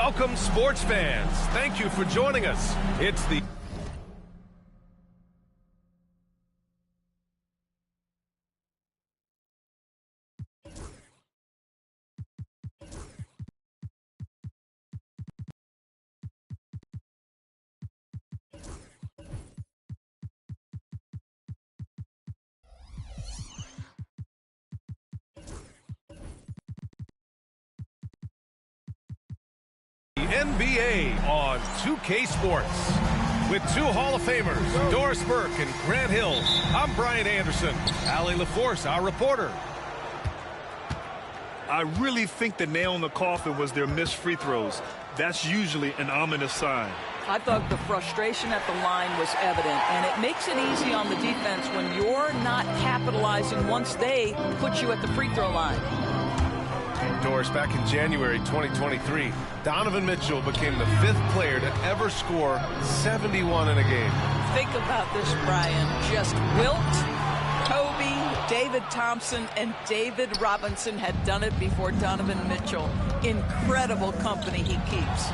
Welcome, sports fans. Thank you for joining us. It's the NBA on 2K Sports. With two Hall of Famers, Doris Burke and Grant Hill, I'm Brian Anderson. Allie LaForce, our reporter. I really think the nail in the coffin was their missed free throws. That's usually an ominous sign. I thought the frustration at the line was evident, and it makes it easy on the defense when you're not capitalizing once they put you at the free throw line. Doris, back in January 2023, Donovan Mitchell became the 5th player to ever score 71 in a game. Think about this, Brian. Just Wilt, Kobe, David Thompson, and David Robinson had done it before Donovan Mitchell. Incredible company he keeps.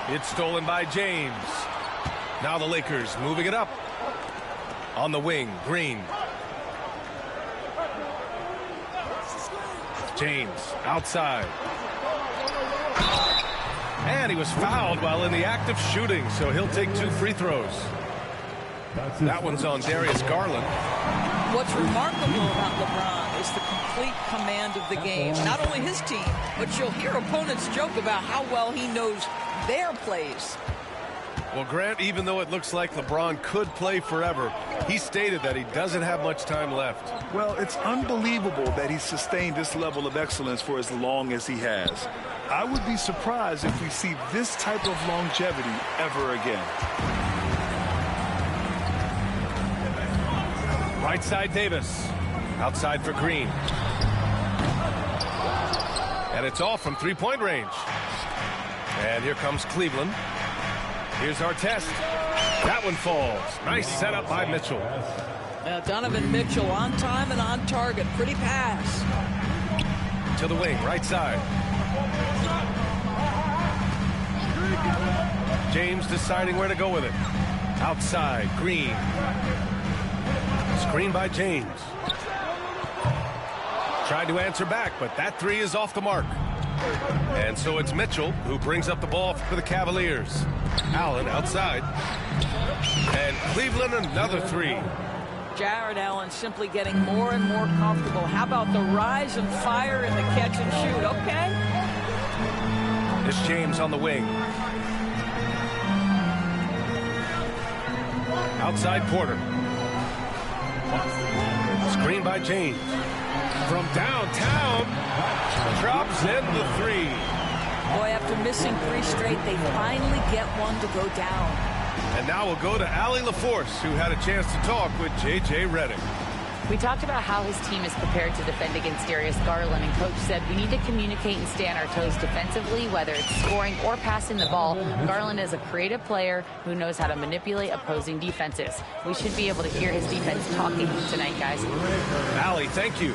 It's stolen by James. Now the Lakers moving it up. On the wing, Green. James outside. And he was fouled while in the act of shooting, so he'll take 2 free throws. That one's on Darius Garland. What's remarkable about LeBron is the complete command of the game. Not only his team, but you'll hear opponents joke about how well he knows their plays. Well, Grant, even though it looks like LeBron could play forever, he stated that he doesn't have much time left. Well, it's unbelievable that he sustained this level of excellence for as long as he has. I would be surprised if we see this type of longevity ever again. Right side, Davis. Outside for Green. And it's off from three-point range. And here comes Cleveland. Here's Artest. That one falls. Nice setup by Mitchell. Now Donovan Mitchell on time and on target. Pretty pass. To the wing, right side. James deciding where to go with it. Outside, Green. Screen by James. Tried to answer back, but that 3 is off the mark. And so it's Mitchell who brings up the ball for the Cavaliers. Allen outside. And Cleveland another 3. Jarrett Allen simply getting more and more comfortable. How about the rise and fire in the catch and shoot? Okay. It's James on the wing. Outside Porter. Screen by James. From downtown. Drops in the 3. Boy, after missing 3 straight, they finally get one to go down. And now we'll go to Allie LaForce, who had a chance to talk with J.J. Redick. We talked about how his team is prepared to defend against Darius Garland, and Coach said we need to communicate and stay on our toes defensively, whether it's scoring or passing the ball. Garland is a creative player who knows how to manipulate opposing defenses. We should be able to hear his defense talking tonight, guys. Allie, thank you.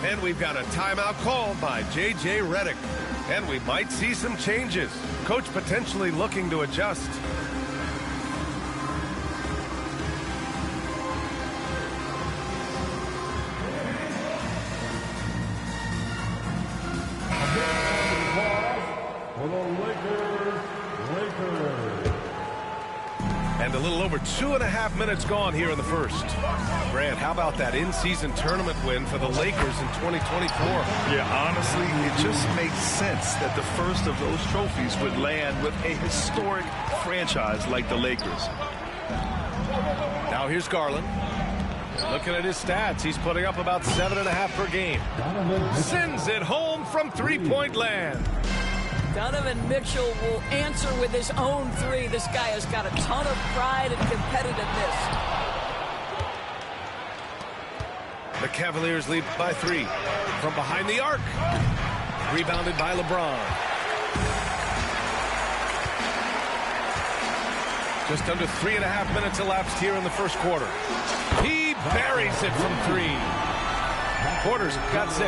And we've got a timeout called by J.J. Redick. And we might see some changes. Coach potentially looking to adjust. And a little over 2.5 minutes gone here in the first. Grant, how about that in-season tournament win for the Lakers in 2024? Yeah, honestly, it just makes sense that the first of those trophies would land with a historic franchise like the Lakers. Now here's Garland. Looking at his stats, he's putting up about 7.5 per game. Sends it home from three-point land. Donovan Mitchell will answer with his own 3. This guy has got a ton of pride and competitiveness. The Cavaliers lead by 3 from behind the arc. Rebounded by LeBron. Just under 3.5 minutes elapsed here in the first quarter. He buries it from 3. Porter's got 6.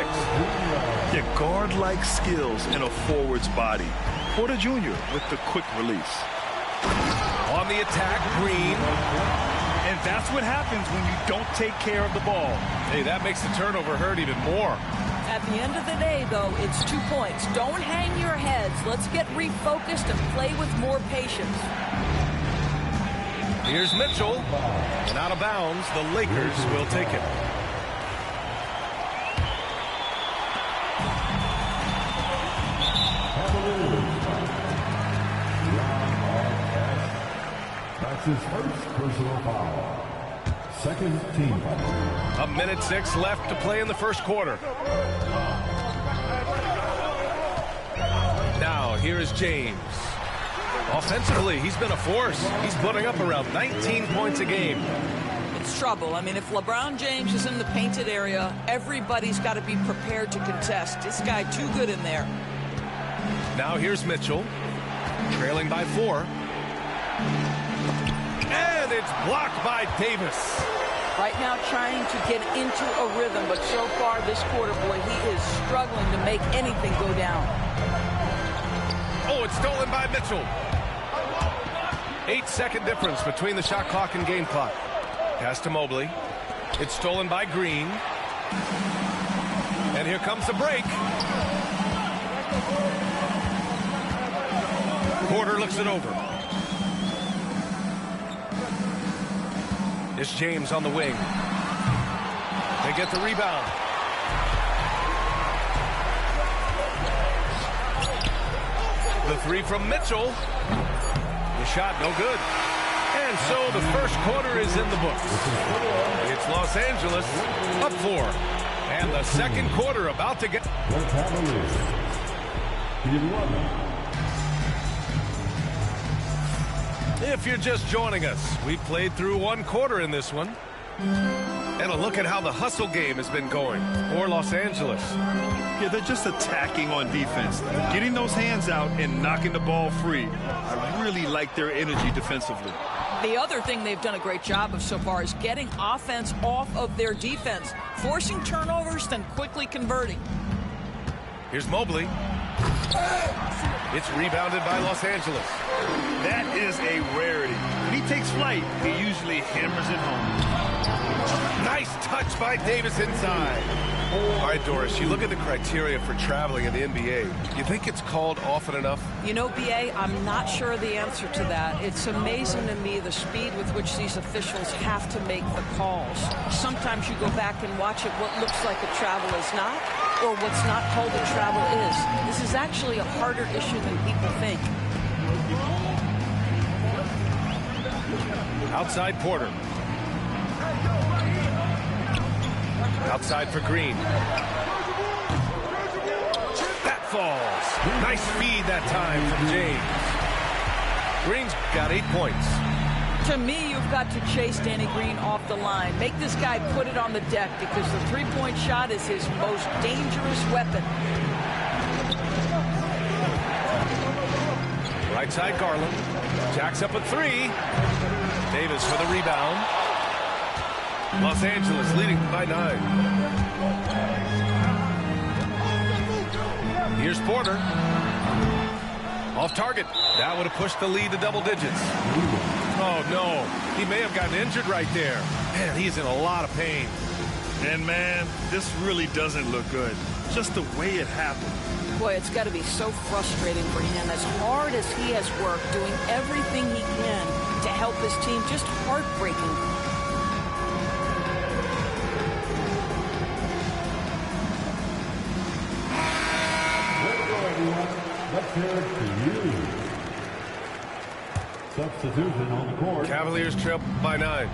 Yeah, guard-like skills in a forward's body. Porter Jr. with the quick release. On the attack, Green. And that's what happens when you don't take care of the ball. Hey, that makes the turnover hurt even more. At the end of the day, though, it's 2 points. Don't hang your heads. Let's get refocused and play with more patience. Here's Mitchell. And out of bounds, the Lakers will take it. That's his first personal foul. Second team foul. 1:06 left to play in the first quarter. Now, here is James. Offensively, he's been a force. He's putting up around 19 points a game. It's trouble. I mean, if LeBron James is in the painted area, everybody's got to be prepared to contest. This guy too good in there. Now here's Mitchell, trailing by 4. And it's blocked by Davis. Right now trying to get into a rhythm, but so far this quarter, boy, he is struggling to make anything go down. Oh, it's stolen by Mitchell. 8-second difference between the shot clock and game clock. Pass to Mobley. It's stolen by Green. And here comes the break. Porter looks it over. It's James on the wing. They get the rebound. The 3 from Mitchell. The shot no good. And so the first quarter is in the books. It's Los Angeles up 4. And the second quarter about to get... The Cavaliers. 11. If you're just joining us, we played through 1 quarter in this one. And a look at how the hustle game has been going for Los Angeles. Yeah, they're just attacking on defense, getting those hands out and knocking the ball free. I really like their energy defensively. The other thing they've done a great job of so far is getting offense off of their defense, forcing turnovers, then quickly converting. Here's Mobley. It's rebounded by Los Angeles. That is a rarity. When he takes flight, he usually hammers it home. Nice touch by Davis inside. All right, Doris, you look at the criteria for traveling in the NBA. You think it's called often enough? You know, B.A., I'm not sure of the answer to that. It's amazing to me the speed with which these officials have to make the calls. Sometimes you go back and watch it, what looks like a travel is not, or what's not called a travel is. This is actually a harder issue than people think. Outside Porter. Outside for Green. That falls. Nice feed that time from James. Green's got 8 points. To me, you've got to chase Danny Green off the line. Make this guy put it on the deck because the three-point shot is his most dangerous weapon. Right side Garland. Jacks up a 3. Davis for the rebound. Los Angeles leading by 9. Here's Porter. Off target. That would have pushed the lead to double digits. Oh, no. He may have gotten injured right there. Man, he's in a lot of pain. And, man, this really doesn't look good. Just the way it happened. Boy, it's got to be so frustrating for him. As hard as he has worked, doing everything he can to help his team, just heartbreaking. Let's hear it for you. Substitution on the court. Cavaliers trail by 9.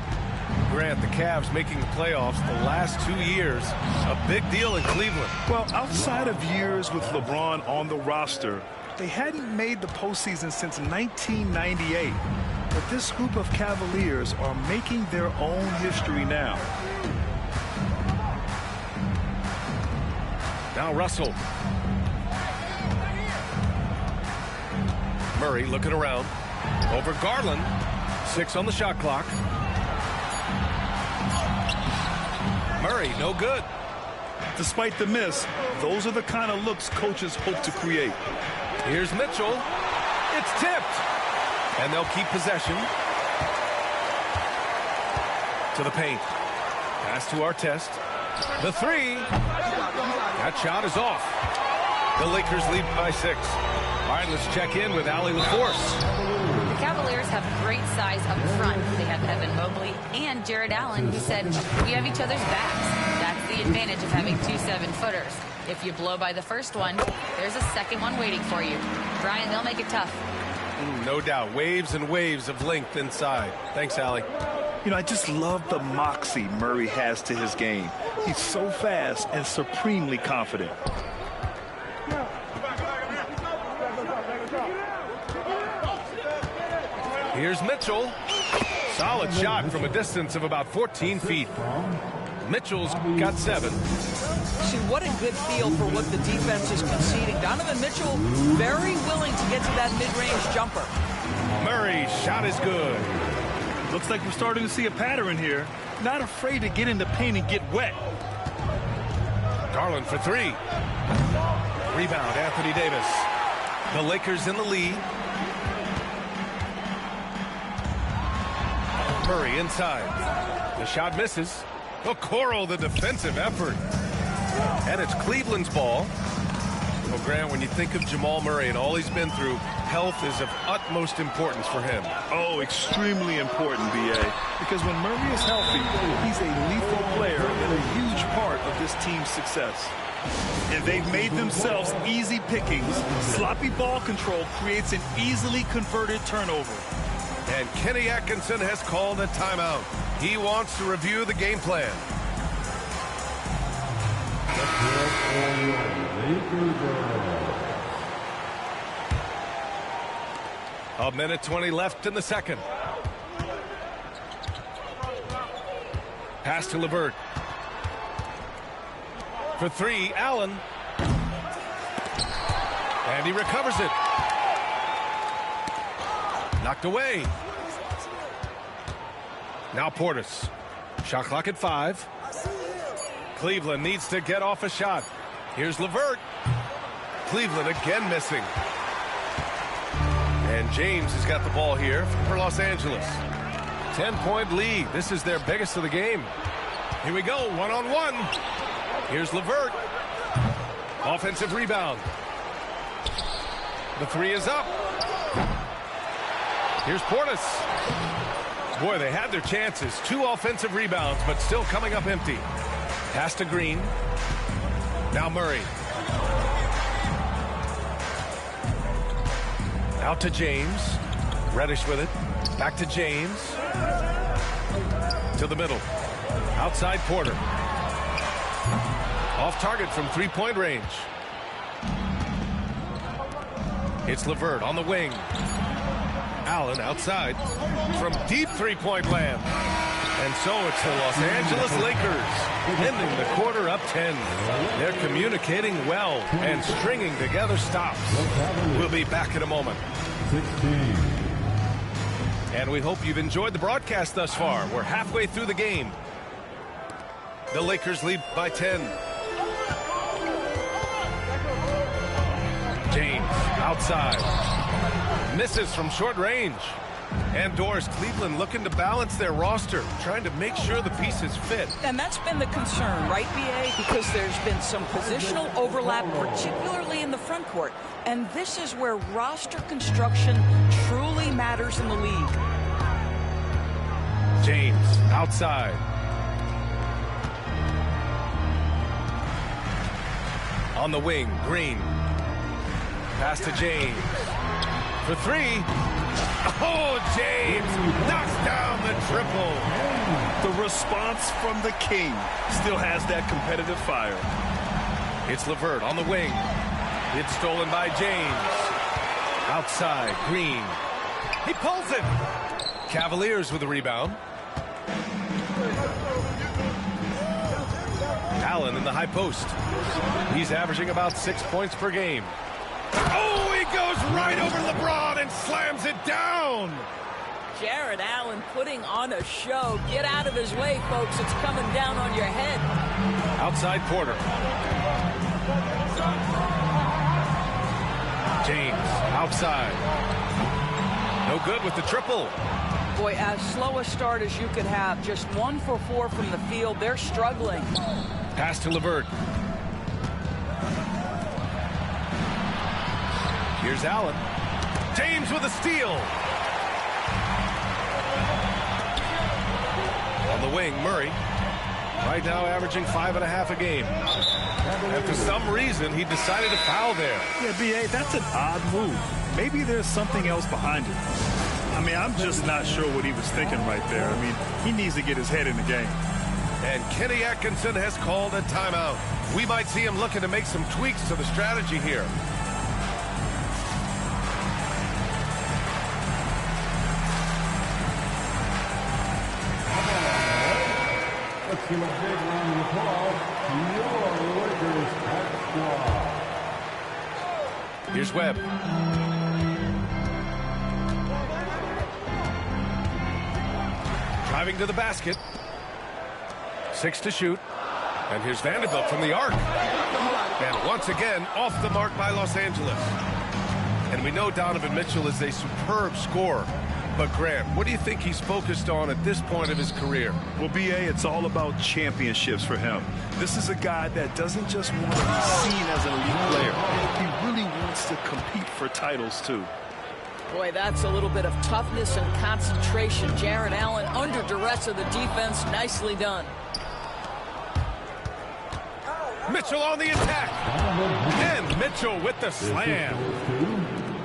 Grant, the Cavs making the playoffs the last 2 years. A big deal in Cleveland. Well, outside of years with LeBron on the roster, they hadn't made the postseason since 1998. But this group of Cavaliers are making their own history now. Now Russell. Murray looking around. Over Garland. 6 on the shot clock. Murray, no good. Despite the miss, those are the kind of looks coaches hope to create. Here's Mitchell. It's tipped. And they'll keep possession. To the paint. Pass to Artest. The three. That shot is off. The Lakers lead by 6. All right, let's check in with Allie LaForce. The Cavaliers have great size up front. They have Evan Mobley and Jared Allen, who said, we have each other's backs. That's the advantage of having 2 7-footers. If you blow by the first one, there's a second one waiting for you. Brian, they'll make it tough. No doubt. Waves and waves of length inside. Thanks, Allie. You know, I just love the moxie Murray has to his game. He's so fast and supremely confident. Here's Mitchell. Solid shot from a distance of about 14 feet. Mitchell's got 7. See, what a good feel for what the defense is conceding. Donovan Mitchell very willing to get to that mid-range jumper. Murray's shot is good. Looks like we're starting to see a pattern here. Not afraid to get in the paint and get wet. Garland for 3. Rebound, Anthony Davis. The Lakers in the lead. Murray inside. The shot misses. Okoro, the defensive effort. And it's Cleveland's ball. Well, Grant, when you think of Jamal Murray and all he's been through, health is of utmost importance for him. Oh, extremely important, B.A. Because when Murray is healthy, he's a lethal player and a huge part of this team's success. And they've made themselves easy pickings. Sloppy ball control creates an easily converted turnover. And Kenny Atkinson has called a timeout. He wants to review the game plan. A minute 20 left in the second. Pass to LeVert. For 3, Allen. And he recovers it. Knocked away. Now Portis. Shot clock at 5. Cleveland needs to get off a shot. Here's LeVert. Cleveland again missing. And James has got the ball here for Los Angeles. 10-point lead. This is their biggest of the game. Here we go, one-on-one. Here's LeVert. Offensive rebound. The 3 is up. Here's Portis. Boy, they had their chances. 2 offensive rebounds, but still coming up empty. Pass to Green. Now Murray. Out to James. Reddish with it. Back to James. To the middle. Outside Porter. Off target from 3-point range. It's LeVert on the wing. Allen outside from deep 3-point land. And so it's the Los Angeles Lakers ending the quarter up 10. They're communicating well and stringing together stops. We'll be back in a moment. 16. And we hope you've enjoyed the broadcast thus far. We're halfway through the game. The Lakers lead by 10. James outside. Misses from short range. And Doris, Cleveland looking to balance their roster, trying to make sure the pieces fit. And that's been the concern, right, B.A.? Because there's been some positional overlap, particularly in the front court. And this is where roster construction truly matters in the league. James outside. On the wing, Green. Pass to James. For 3. Oh, James knocks down the triple. The response from the king still has that competitive fire. It's LeVert on the wing. It's stolen by James. Outside, Green. He pulls it. Cavaliers with the rebound. Allen in the high post. He's averaging about 6 points per game. Oh, he goes right over LeBron and slams it down. Jarrett Allen putting on a show. Get out of his way, folks. It's coming down on your head. Outside Porter. James outside. No good with the triple. Boy, as slow a start as you could have. Just 1 for 4 from the field. They're struggling. Pass to LeVert. Here's Allen. James with a steal. On the wing, Murray. Right now averaging 5.5 a game. And for some reason, he decided to foul there. Yeah, B.A., that's an odd move. Maybe there's something else behind it. I mean, I'm just not sure what he was thinking right there. I mean, he needs to get his head in the game. And Kenny Atkinson has called a timeout. We might see him looking to make some tweaks to the strategy here. Let's give a big round of applause to your Lakers Tech Squad. Here's Webb. Driving to the basket. 6 to shoot. And here's Vanderbilt from the arc. And once again, off the mark by Los Angeles. And we know Donovan Mitchell is a superb scorer. But Grant, what do you think he's focused on at this point of his career? Well, B.A., it's all about championships for him. This is a guy that doesn't just want to be seen as an elite player. He really wants to compete for titles, too. Boy, that's a little bit of toughness and concentration. Jarrett Allen under duress of the defense. Nicely done. Mitchell on the attack. And Mitchell with the slam.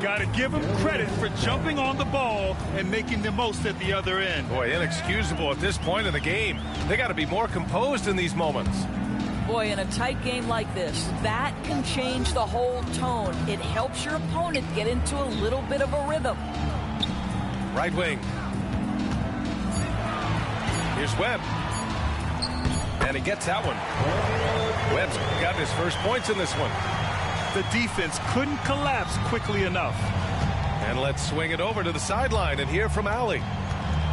Got to give him credit for jumping on the ball and making the most at the other end. Boy, inexcusable at this point in the game. They got to be more composed in these moments. Boy, in a tight game like this, that can change the whole tone. It helps your opponent get into a little bit of a rhythm. Right wing. Here's Webb. And he gets that one. Webb's got his first points in this one. The defense couldn't collapse quickly enough. And let's swing it over to the sideline and hear from Allie.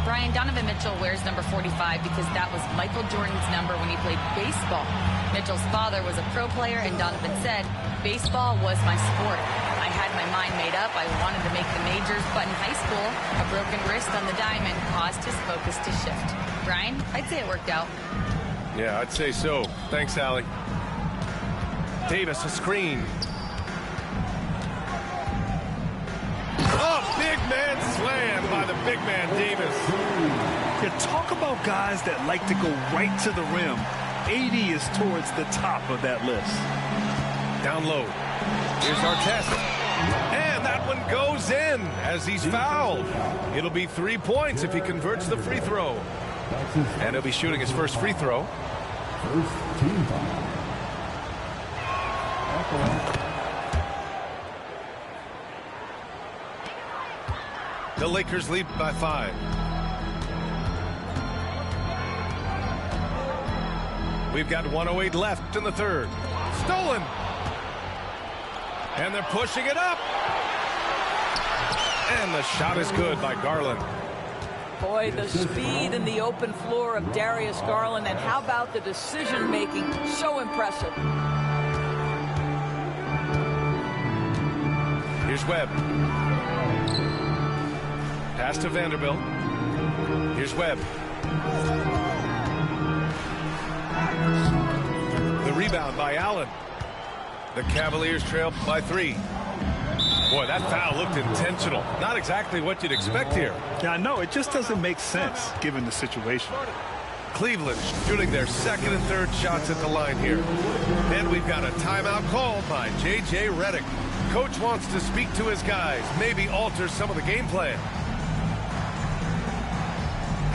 Brian, Donovan Mitchell wears number 45 because that was Michael Jordan's number when he played baseball. Mitchell's father was a pro player, and Donovan said, baseball was my sport. I had my mind made up. I wanted to make the majors, but in high school, a broken wrist on the diamond caused his focus to shift. Brian, I'd say it worked out. Yeah, I'd say so. Thanks, Allie. Davis, a screen. Oh, big man slam by the big man, Davis. Yeah, talk about guys that like to go right to the rim. 80 is towards the top of that list. Down low. Here's Artest. And that one goes in as he's fouled. It'll be 3 points if he converts the free throw. And he'll be shooting his first free throw. First team foul. The Lakers lead by 5. We've got 1:08 left in the third. Stolen. And they're pushing it up. And the shot is good by Garland. Boy, the speed and the open floor of Darius Garland. And how about the decision-making? So impressive. Here's Webb. Pass to Vanderbilt. Here's Webb. The rebound by Allen. The Cavaliers trail by 3. Boy, that foul looked intentional. Not exactly what you'd expect here. Yeah, I know. It just doesn't make sense given the situation. Cleveland shooting their second and third shots at the line here. And we've got a timeout called by J.J. Redick. Coach wants to speak to his guys, maybe alter some of the game plan.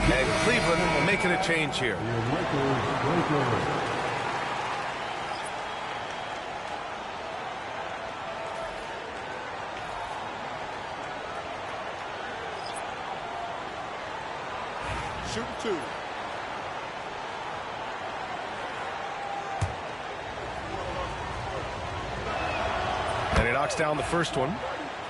And Cleveland making a change here. Shoot 2. And he knocks down the first one.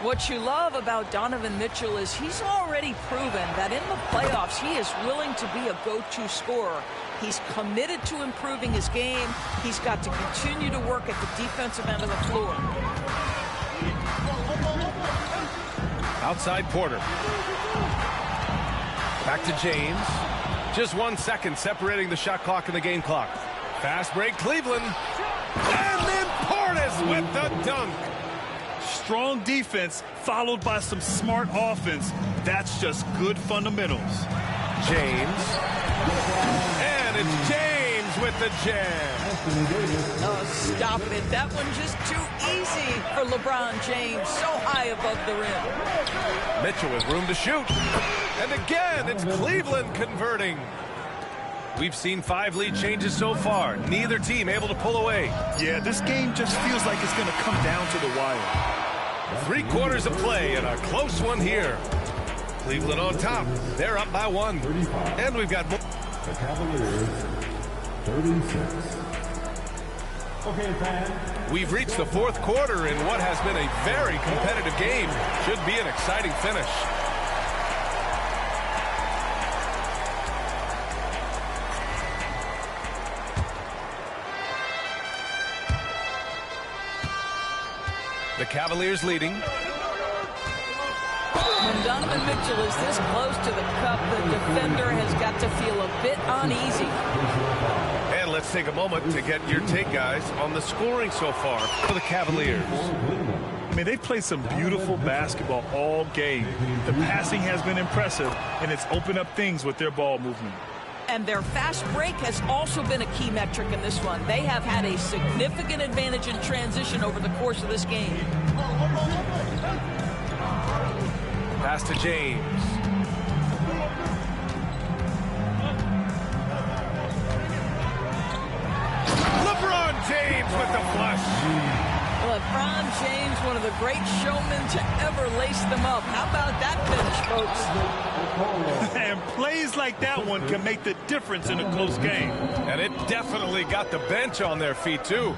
What you love about Donovan Mitchell is he's already proven that in the playoffs he is willing to be a go-to scorer. He's committed to improving his game. He's got to continue to work at the defensive end of the floor. Outside Porter. Back to James. Just 1 second separating the shot clock and the game clock. Fast break, Cleveland. And then Portis with the dunk. Strong defense followed by some smart offense. That's just good fundamentals. James. And it's James with the jam. Oh, stop it. That one just too easy for LeBron James. So high above the rim. Mitchell with room to shoot. And again, it's Cleveland converting. We've seen 5 lead changes so far. Neither team able to pull away. Yeah, this game just feels like it's going to come down to the wire. 3 quarters of play and a close one here. Cleveland on top. They're up by 1. And we've got more. The Cavaliers, 36. Okay, fans. We've reached the 4th quarter in what has been a very competitive game. Should be an exciting finish. The Cavaliers leading. When Donovan Mitchell is this close to the cup, the defender has got to feel a bit uneasy. And let's take a moment to get your take, guys, on the scoring so far for the Cavaliers. I mean, they've played some beautiful basketball all game. The passing has been impressive, and it's opened up things with their ball movement. And their fast break has also been a key metric in this one. They have had a significant advantage in transition over the course of this game. Pass to James. LeBron James with the flush. LeBron James, one of the great showmen to ever lace them up. How about that finish, folks? And plays like that one can make the difference in a close game. And it definitely got the bench on their feet, too.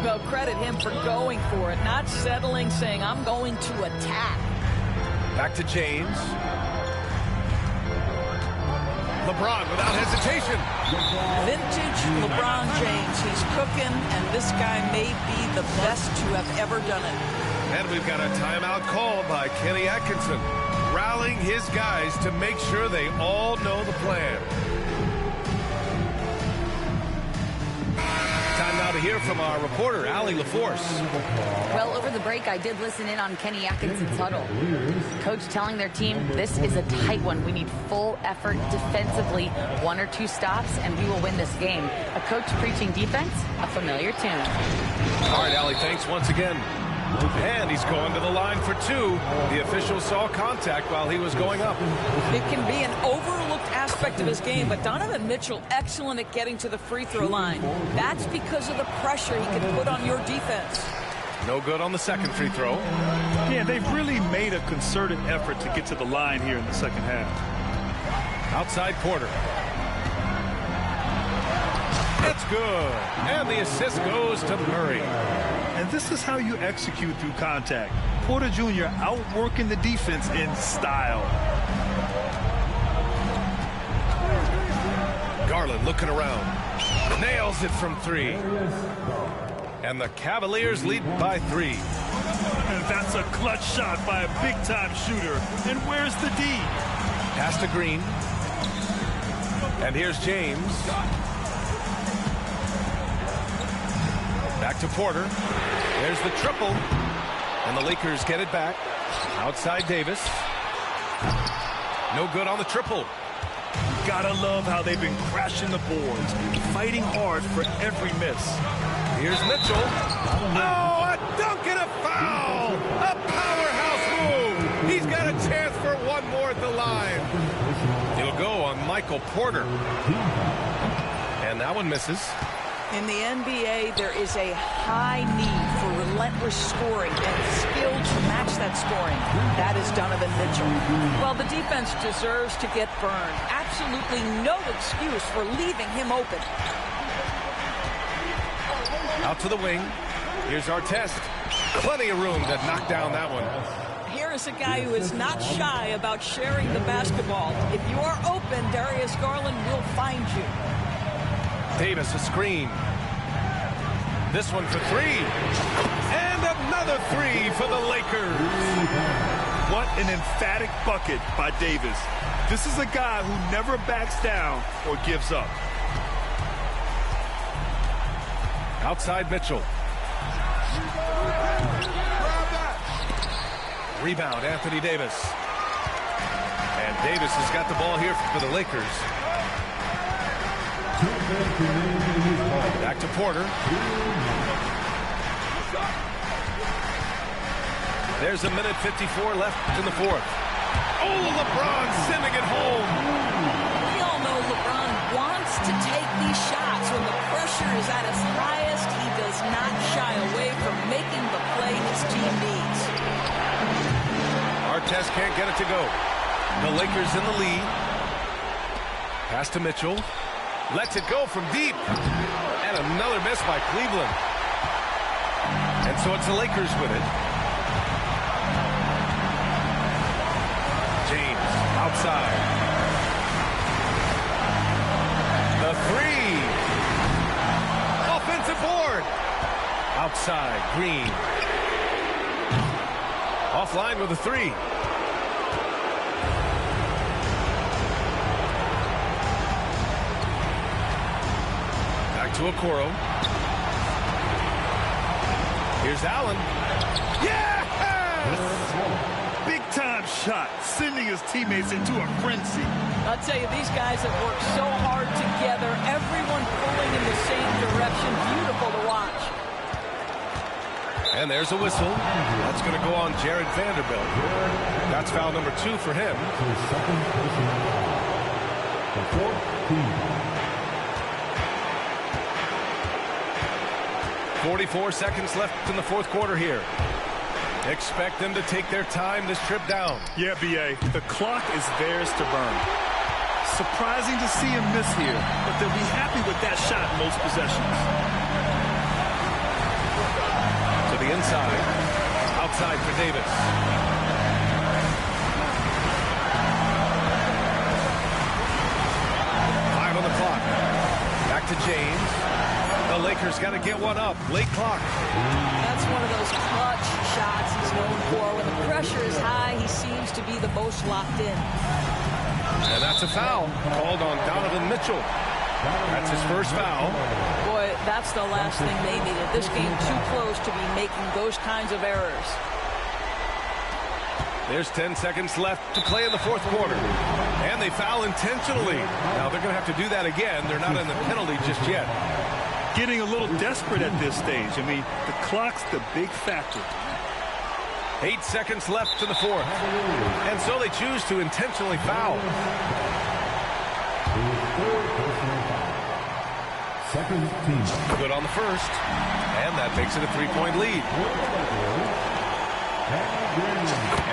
Well, credit him for going for it, not settling, saying, I'm going to attack. Back to James. LeBron without hesitation. Vintage LeBron James. He's cooking, and this guy may be the best to have ever done it. And we've got a timeout called by Kenny Atkinson, rallying his guys to make sure they all know the plan. Time now to hear from our reporter, Allie LaForce. Well, over the break, I did listen in on Kenny Atkinson's huddle. Coach telling their team, this is a tight one. We need full effort defensively, 1 or 2 stops, and we will win this game. A coach preaching defense, a familiar tune. All right, Allie, thanks once again. And he's going to the line for 2. The official saw contact while he was going up. It can be an overlooked aspect of his game, but Donovan Mitchell excellent at getting to the free throw line. That's because of the pressure he can put on your defense. No good on the second free throw. Yeah, they've really made a concerted effort to get to the line here in the second half. Outside Porter. It's good. And the assist goes to Murray. And this is how you execute through contact. Porter Jr. outworking the defense in style. Garland looking around. Nails it from 3. And the Cavaliers lead by 3. And that's a clutch shot by a big-time shooter. And where's the D? Pass to Green. And here's James. Back to Porter. There's the triple. And the Lakers get it back. Outside Davis. No good on the triple. Gotta love how they've been crashing the boards, fighting hard for every miss. Here's Mitchell. Oh, a dunk and a foul! A powerhouse move! He's got a chance for 1 more at the line. It'll go on Michael Porter. And that one misses. In the NBA, there is a high need for relentless scoring and skill to match that scoring. That is Donovan Mitchell. Well, the defense deserves to get burned. Absolutely no excuse for leaving him open. Out to the wing. Here's Artest. Plenty of room to knock down that one. Here is a guy who is not shy about sharing the basketball. If you are open, Darius Garland will find you. Davis a screen. This one for three. And another three for the Lakers. What an emphatic bucket by Davis. This is a guy who never backs down or gives up. Outside Mitchell. Rebound, Anthony Davis. And Davis has got the ball here for the Lakers. Back to Porter. There's a minute 54 left in the fourth. Oh, LeBron sending it home. We all know LeBron wants to take these shots. When the pressure is at its highest, he does not shy away from making the play his team needs. Artest can't get it to go. The Lakers in the lead. Pass to Mitchell. Lets it go from deep. And another miss by Cleveland. And so it's the Lakers with it. James outside. The three. Offensive board. Outside, Green. Offline with a three. Back to Okoro. Here's Allen. Yes! Big time shot, sending his teammates into a frenzy. I'll tell you, these guys have worked so hard together. Everyone pulling in the same direction. Beautiful to watch. And there's a whistle. That's going to go on Jared Vanderbilt. That's foul number 2 for him. Second personal foul. The fourth team. 44 seconds left in the fourth quarter here. Expect them to take their time this trip down. Yeah, B.A., the clock is theirs to burn. Surprising to see him miss here, but they'll be happy with that shot most possessions. To the inside. Outside for Davis. Five on the clock. Back to James. The Lakers got to get one up. Late clock. That's one of those clutch shots he's known for. When the pressure is high, he seems to be the most locked in. And that's a foul called on Donovan Mitchell. That's his first foul. Boy, that's the last thing they needed. This game too close to be making those kinds of errors. There's 10 seconds left to play in the fourth quarter. And they foul intentionally. Now they're going to have to do that again. They're not in the penalty just yet. Getting a little desperate at this stage. I mean, the clock's the big factor. 8 seconds left to the fourth. And so they choose to intentionally foul. Second team. Good on the first. And that makes it a 3-point lead.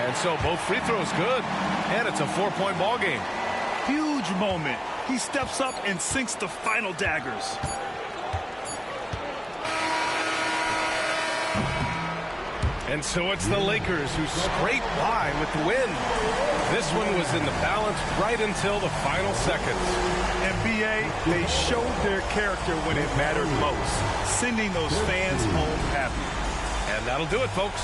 And so both free throws good. And it's a 4-point ball game. Huge moment. He steps up and sinks the final daggers. And so it's the Lakers who scrape by with the win. This one was in the balance right until the final seconds. And B.A., they showed their character when it mattered most, sending those fans home happy. And that'll do it, folks.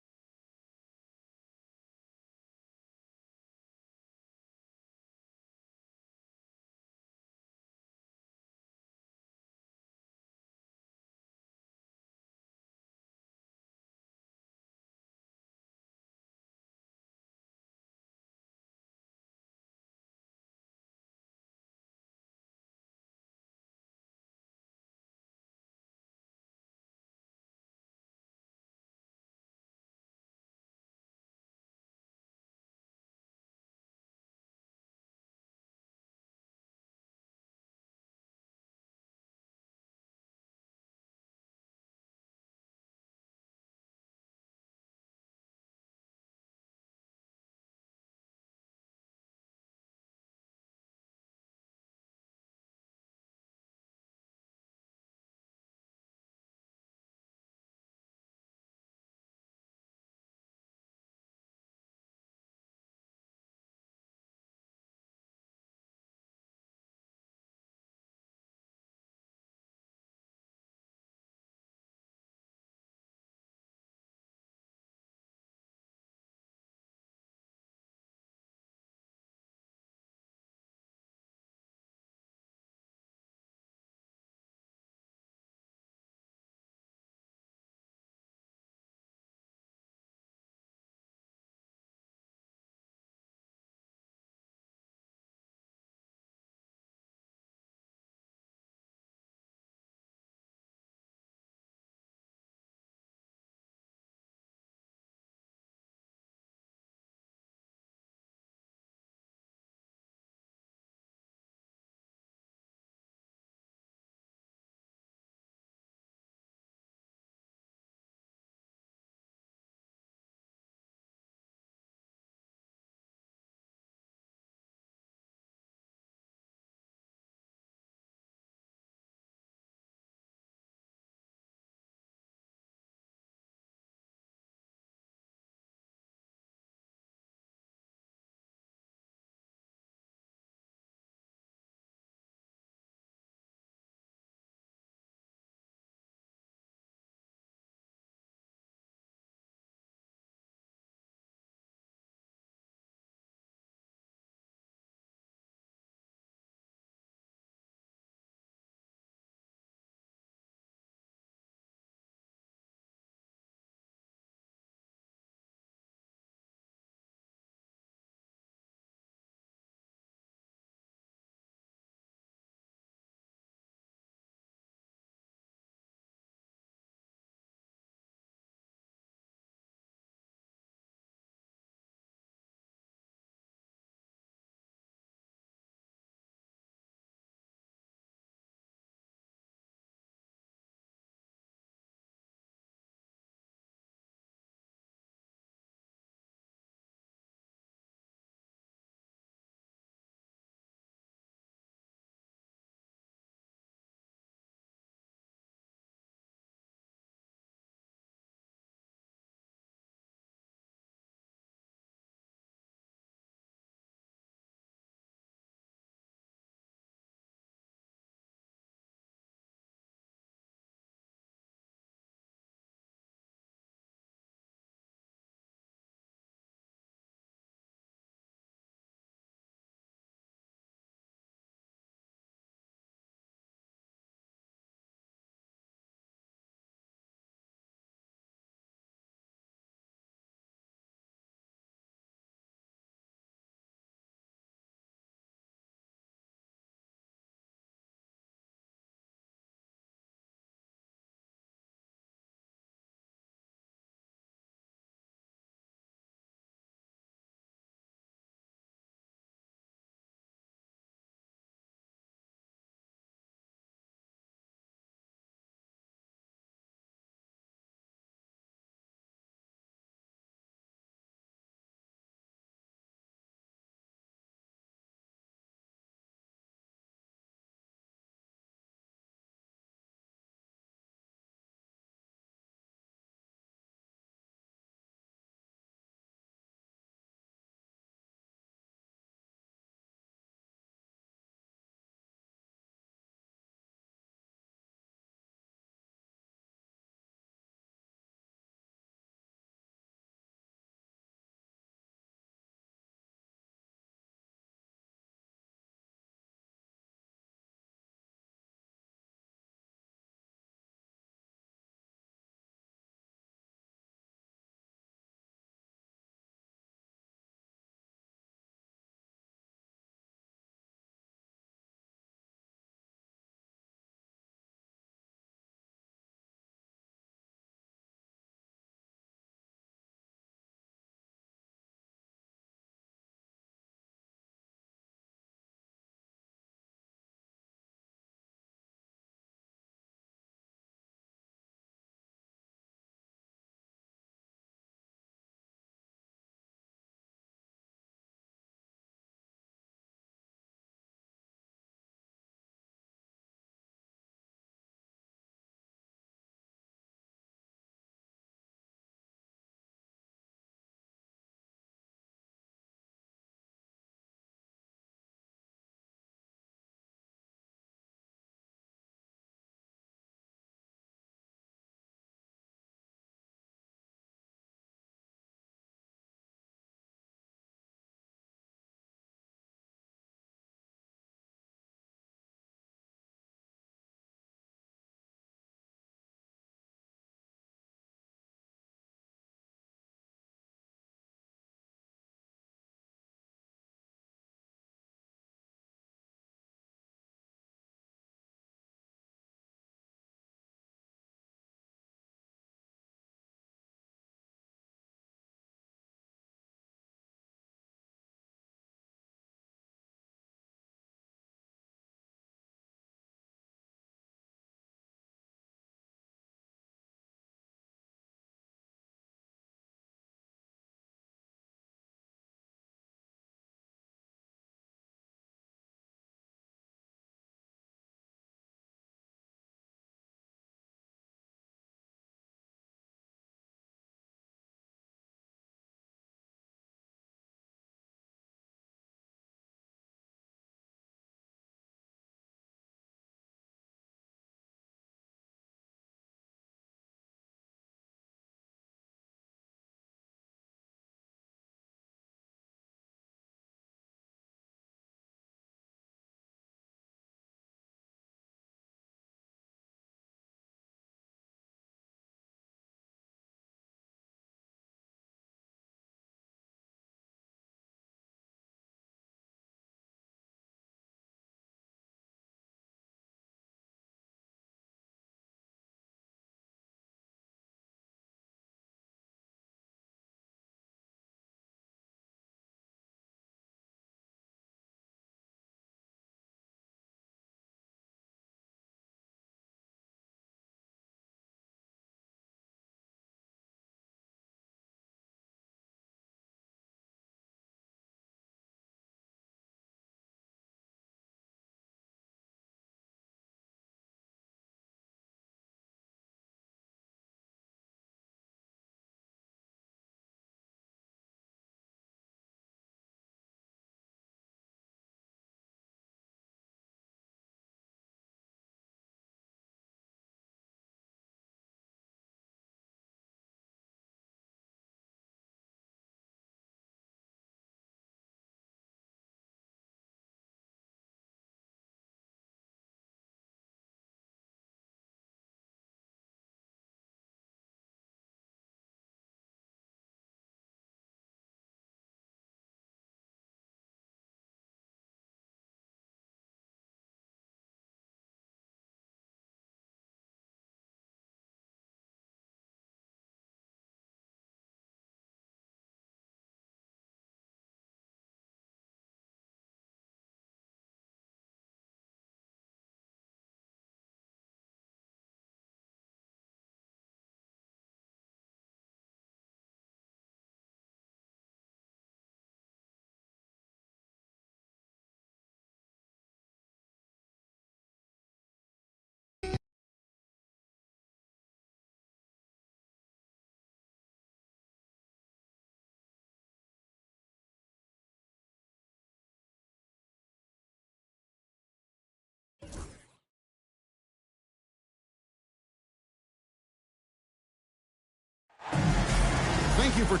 Thank you for...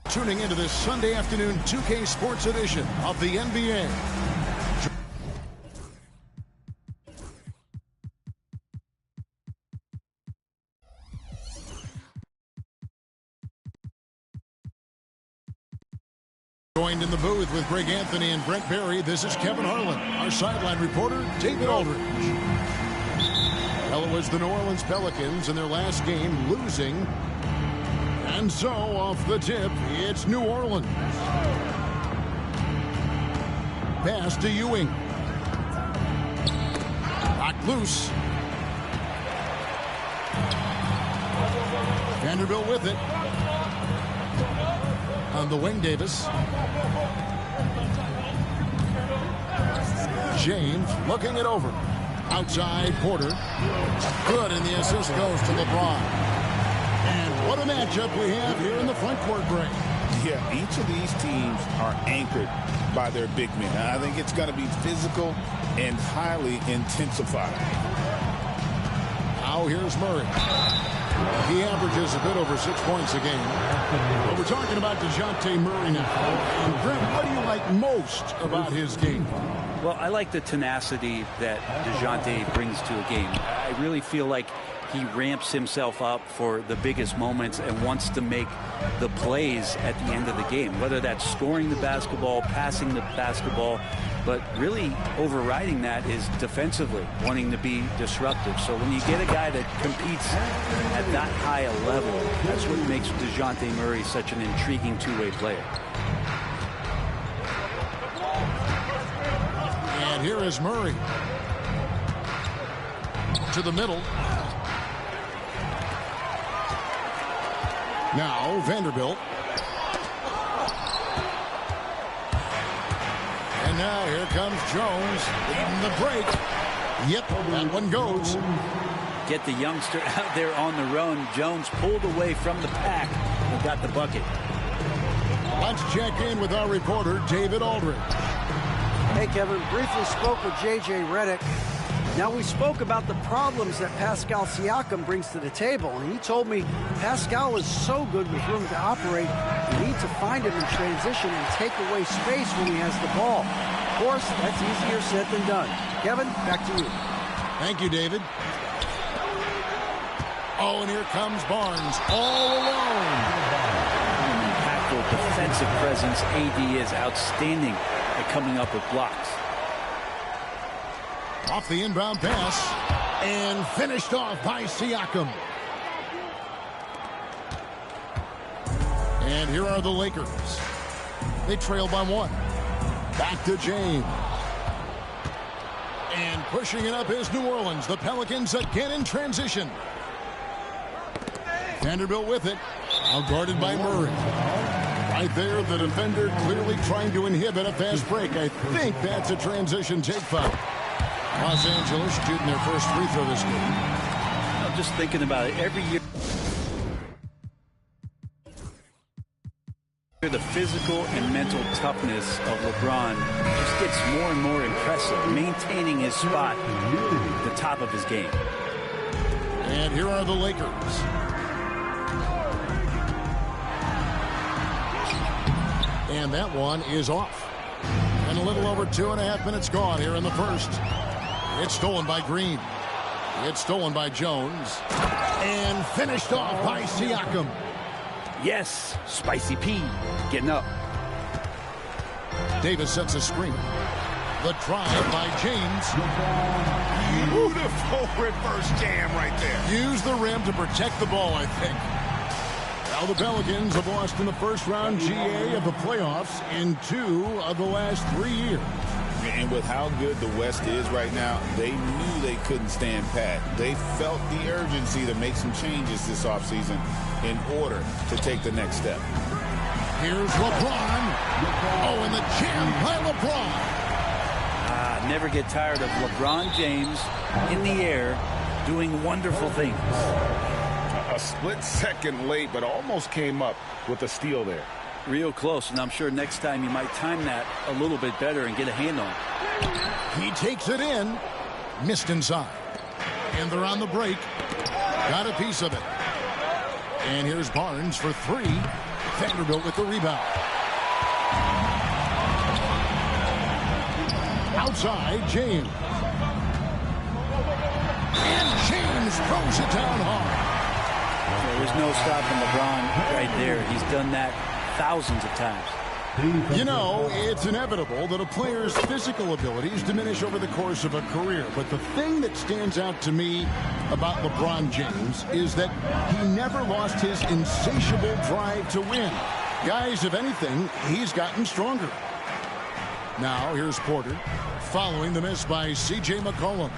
tuning into this Sunday afternoon 2K Sports edition of the NBA. Joined in the booth with Greg Anthony and Brent Barry, this is Kevin Harlan. Our sideline reporter, David Aldridge. Well, it was the New Orleans Pelicans in their last game losing. And so, off the tip, it's New Orleans. Pass to Ewing. Knocked loose. Vanderbilt with it. On the wing, Davis. James looking it over. Outside, Porter. Good, and the assist goes to LeBron. And what a matchup we have here in the front court, Greg. Yeah, each of these teams are anchored by their big men. I think it's going to be physical and highly intensified. Now here's Murray. He averages a bit over 6 points a game. But we're talking about DeJounte Murray now. And Greg, what do you like most about his game? Well, I like the tenacity that DeJounte brings to a game. I really feel like he ramps himself up for the biggest moments and wants to make the plays at the end of the game, whether that's scoring the basketball, passing the basketball, but really overriding that is defensively wanting to be disruptive. So when you get a guy that competes at that high a level, that's what makes DeJounte Murray such an intriguing two-way player. And here is Murray. To the middle. Now Vanderbilt. And now here comes Jones leading the break. Yep, that one goes. Get the youngster out there on the run. Jones pulled away from the pack and got the bucket. Let's check in with our reporter, David Aldridge. Hey, Kevin, briefly spoke with J.J. Redick. Now, we spoke about the problems that Pascal Siakam brings to the table, and he told me Pascal is so good with room to operate, you need to find him in transition and take away space when he has the ball. Of course, that's easier said than done. Kevin, back to you. Thank you, David. Oh, and here comes Barnes all alone. An impactful defensive presence. AD is outstanding at coming up with blocks. Off the inbound pass and finished off by Siakam. And here are the Lakers. They trail by 1. Back to James. And pushing it up is New Orleans. The Pelicans again in transition. Vanderbilt with it. Now guarded by Murray. Right there, the defender clearly trying to inhibit a fast break. I think that's a transition take foul. Los Angeles shooting their first free throw this game. I'm just thinking about it. Every year, the physical and mental toughness of LeBron just gets more and more impressive, maintaining his spot at the top of his game. And here are the Lakers. And that one is off. And a little over 2.5 minutes gone here in the first. It's stolen by Green. It's stolen by Jones. And finished off by Siakam. Yes, Spicy P getting up. Davis sets a screen. The drive by James. Beautiful reverse jam right there. Use the rim to protect the ball, I think. Now the Pelicans have lost in the first round GA of the playoffs in 2 of the last 3 years. And with how good the West is right now, they knew they couldn't stand pat. They felt the urgency to make some changes this offseason in order to take the next step. Here's LeBron. Oh, and the jam by LeBron. I never get tired of LeBron James in the air doing wonderful things. A split second late, but almost came up with a steal there. Real close, and I'm sure next time you might time that a little bit better and get a hand on it. He takes it in. Missed inside. And they're on the break. Got a piece of it. And here's Barnes for three. Vanderbilt with the rebound. Outside, James. And James throws it down hard. There's no stopping LeBron right there. He's done that thousands of times. You know, it's inevitable that a player's physical abilities diminish over the course of a career. But the thing that stands out to me about LeBron James is that he never lost his insatiable drive to win. Guys, if anything, he's gotten stronger. Now, here's Porter, following the miss by C.J. McCollum.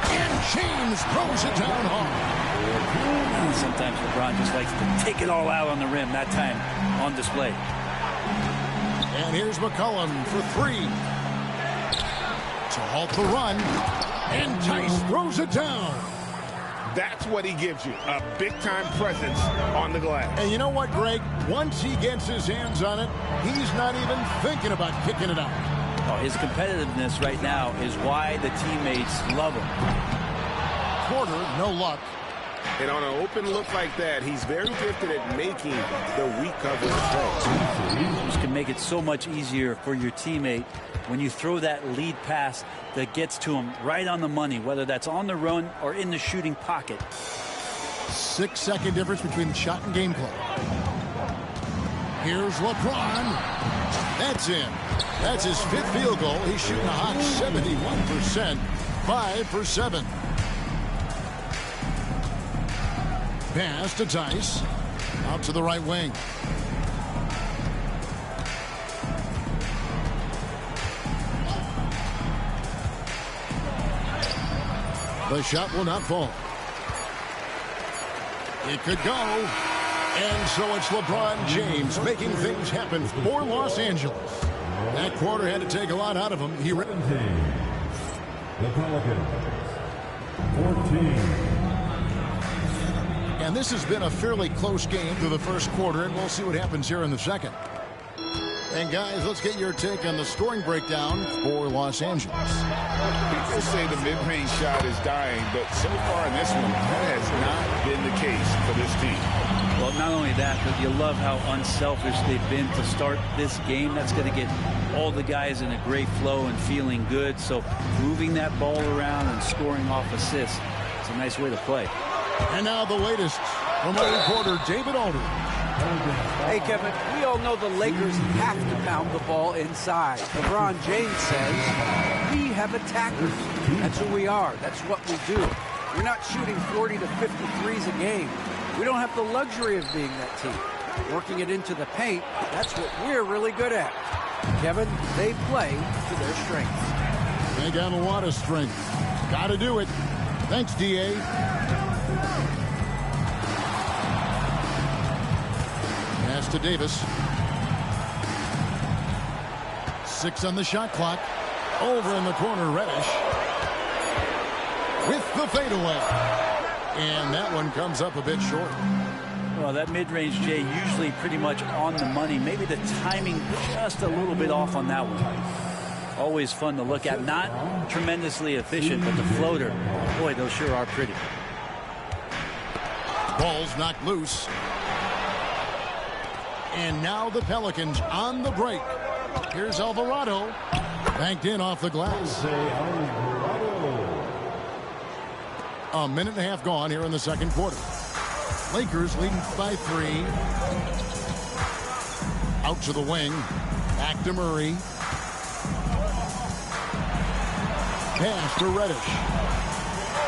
And James throws it down hard. Sometimes LeBron just likes to take it all out on the rim, that time on display. And here's McCollum for three. To halt the run. And Tice throws it down. That's what he gives you, a big-time presence on the glass. And you know what, Greg? Once he gets his hands on it, he's not even thinking about kicking it out. Oh, his competitiveness right now is why the teammates love him. Porter, no luck. And on an open look like that, he's very gifted at making the weak coverage throw. This can make it so much easier for your teammate when you throw that lead pass that gets to him right on the money, whether that's on the run or in the shooting pocket. 6-second difference between the shot and game clock. Here's LeBron. That's in. That's his fifth field goal. He's shooting a hot 71%. 5 for 7. Pass to Tice. Out to the right wing. The shot will not fall. It could go. And so it's LeBron James making things happen for Los Angeles. That quarter had to take a lot out of him. He The Pelicans. 14. And this has been a fairly close game through the first quarter, and we'll see what happens here in the second. And guys, let's get your take on the scoring breakdown for Los Angeles. People say the mid-range shot is dying, but so far in this one, that has not been the case for this team. Well, not only that, but you love how unselfish they've been to start this game. That's going to get all the guys in a great flow and feeling good. So moving that ball around and scoring off assists, it's a nice way to play. And now the latest from our reporter, David Aldridge. Hey, Kevin, we all know the Lakers have to pound the ball inside. LeBron James says, we have attackers. That's who we are. That's what we do. We're not shooting 40 to 50 threes a game. We don't have the luxury of being that team. Working it into the paint, that's what we're really good at. Kevin, they play to their strengths. They got a lot of strength. Got to do it. Thanks, D.A. Pass to Davis. 6 on the shot clock. Over in the corner, Reddish. With the fadeaway. And that one comes up a bit short. Well, that mid-range, Jay, usually pretty much on the money. Maybe the timing just a little bit off on that one. Always fun to look at. Not tremendously efficient, but the floater, boy, those sure are pretty. Ball's knocked loose. And now the Pelicans on the break. Here's Alvarado. Banked in off the glass. A minute and a half gone here in the second quarter. Lakers leading by 3. Out to the wing. Back to Murray. Pass to Reddish.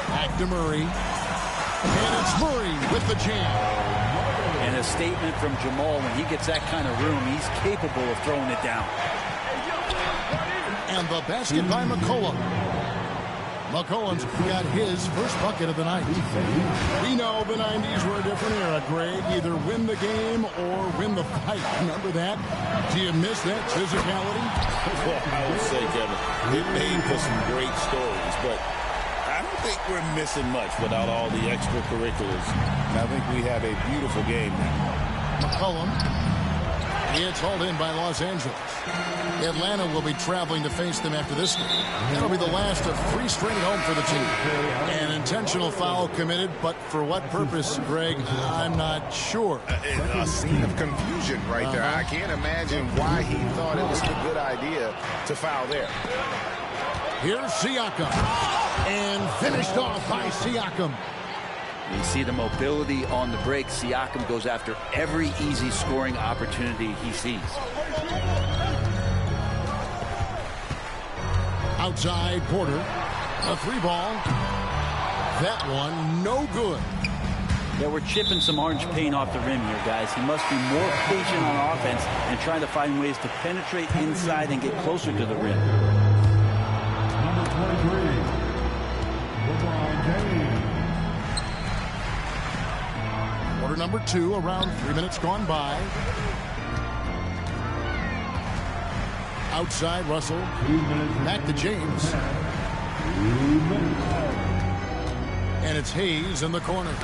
Back to Murray. And it's Murray with the jam. And a statement from Jamal, when he gets that kind of room, he's capable of throwing it down. And the basket by McCollum. McCollum's got his first bucket of the night. We know the 90s were a different era, Greg. Either win the game or win the fight. Remember that? Do you miss that physicality? Well, I would say, Kevin, it made for some great stories, but I don't think we're missing much without all the extracurriculars. And I think we have a beautiful game now. McCollum. It's hauled in by Los Angeles. Atlanta will be traveling to face them after this game. That'll be the last of 3 straight home for the team. An intentional foul committed, but for what purpose, Greg, I'm not sure. A scene of confusion right there. I can't imagine why he thought it was a good idea to foul there. Here's Siakam. And finished off by Siakam. You see the mobility on the break. Siakam goes after every easy scoring opportunity he sees. Outside Porter. A 3-ball. That one no good. Yeah, we're chipping some orange paint off the rim here, guys. He must be more patient on offense and trying to find ways to penetrate inside and get closer to the rim. Number 23, LeBron James. Quarter number 2, around 3 minutes gone by. Outside Russell. Back to James. And it's Hayes in the corner.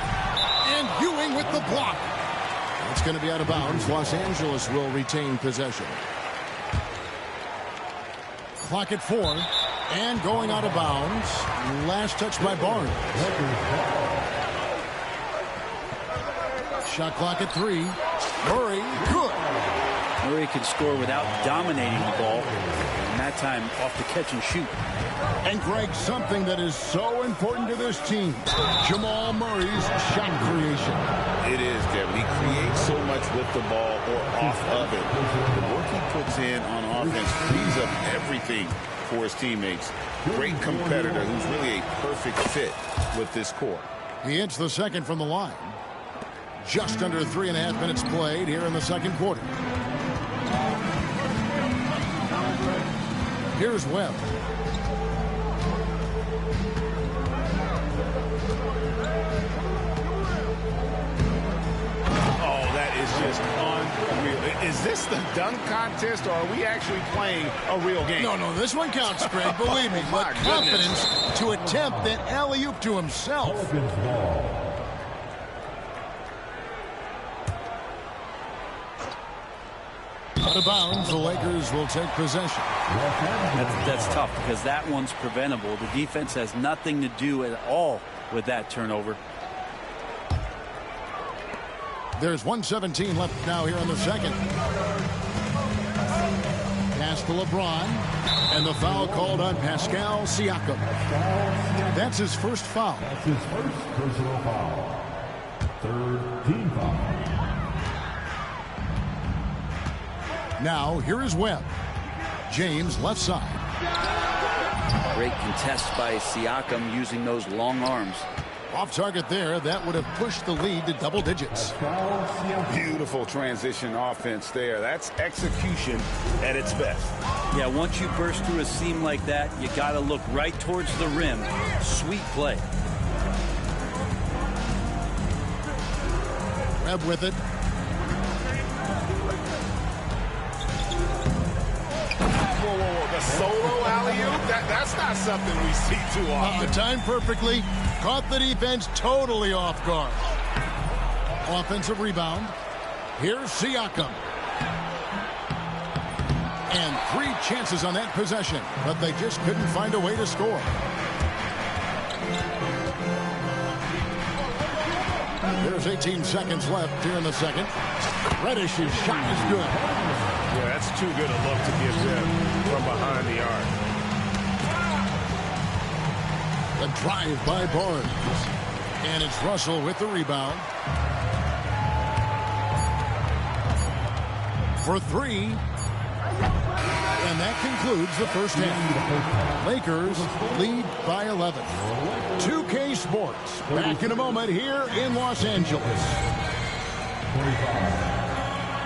And Ewing with the block. It's going to be out of bounds. Los Angeles will retain possession. Clock at 4. And going out of bounds. Last touch by Barnes. Shot clock at 3. Murray, good. Murray can score without dominating the ball. And that time off the catch and shoot. And Greg, something that is so important to this team, Jamal Murray's shot creation. It is, Kevin. He creates so much with the ball or off of it. The work he puts in on offense frees up everything for his teammates. Great competitor who's really a perfect fit with this core. He hits the second from the line. Just under 3.5 minutes played here in the second quarter. Here's Webb. Oh, that is just unreal. Is this the dunk contest, or are we actually playing a real game? No, this one counts, Greg. Believe me. My But confidence to attempt that alley-oop to himself. Out of bounds, the Lakers will take possession. That's tough because that one's preventable. The defense has nothing to do at all with that turnover. There's 1:17 left now here in the second. Pass to LeBron. And the foul called on Pascal Siakam. That's his first foul. That's his first personal foul. Third team foul. Now, here is Webb. James, left side. Great contest by Siakam using those long arms. Off target there. That would have pushed the lead to double digits. Beautiful transition offense there. That's execution at its best. Yeah, once you burst through a seam like that, you got to look right towards the rim. Sweet play. Webb with it. The solo alley-oop, that's not something we see too often. Timed perfectly. Caught the defense totally off guard. Offensive rebound. Here's Siakam. And 3 chances on that possession, but they just couldn't find a way to score. There's 18 seconds left here in the second. Reddish's shot is good. Yeah, that's too good a look to give them from behind the arc. The drive by Barnes. And it's Russell with the rebound. For 3. And that concludes the first half. Lakers lead by 11. 2K Sports back in a moment here in Los Angeles.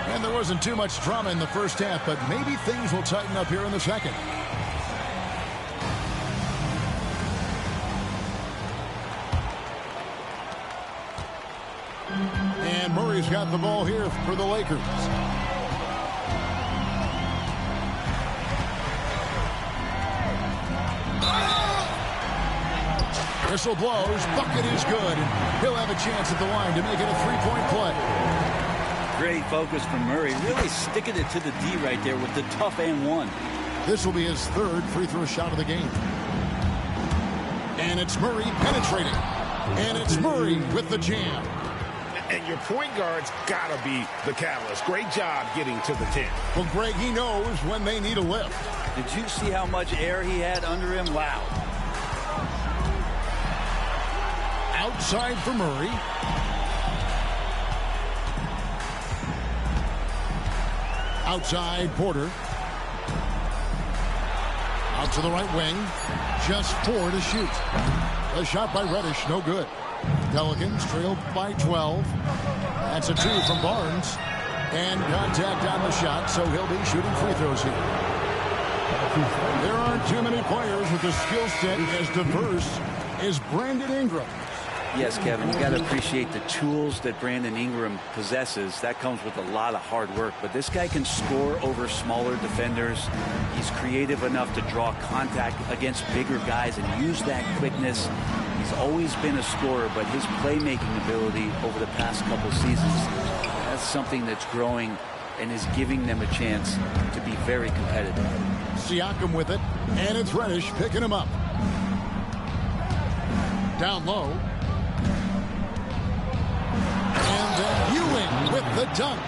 And there wasn't too much drama in the first half, but maybe things will tighten up here in the second. Murray's got the ball here for the Lakers. Whistle blows. Bucket is good. He'll have a chance at the line to make it a three-point play. Great focus from Murray. Really sticking it to the D right there with the tough and one. This will be his third free throw shot of the game. And it's Murray penetrating. And it's Murray with the jam. And your point guard's got to be the catalyst. Great job getting to the 10. Well, Greg, he knows when they need a lift. Did you see how much air he had under him? Wow. Outside for Murray. Outside, Porter. Out to the right wing. Just 4 to shoot. A shot by Reddish, no good. Pelicans trail by 12. That's a 2 from Barnes. And contact on the shot, so he'll be shooting free throws here. There aren't too many players with a skill set as diverse as Brandon Ingram. Yes, Kevin, you got to appreciate the tools that Brandon Ingram possesses. That comes with a lot of hard work. But this guy can score over smaller defenders. He's creative enough to draw contact against bigger guys and use that quickness. He's always been a scorer, but his playmaking ability over the past couple seasons, that's something that's growing and is giving them a chance to be very competitive. Siakam with it, and it's Reddish picking him up. Down low. And then Ewing with the dunk.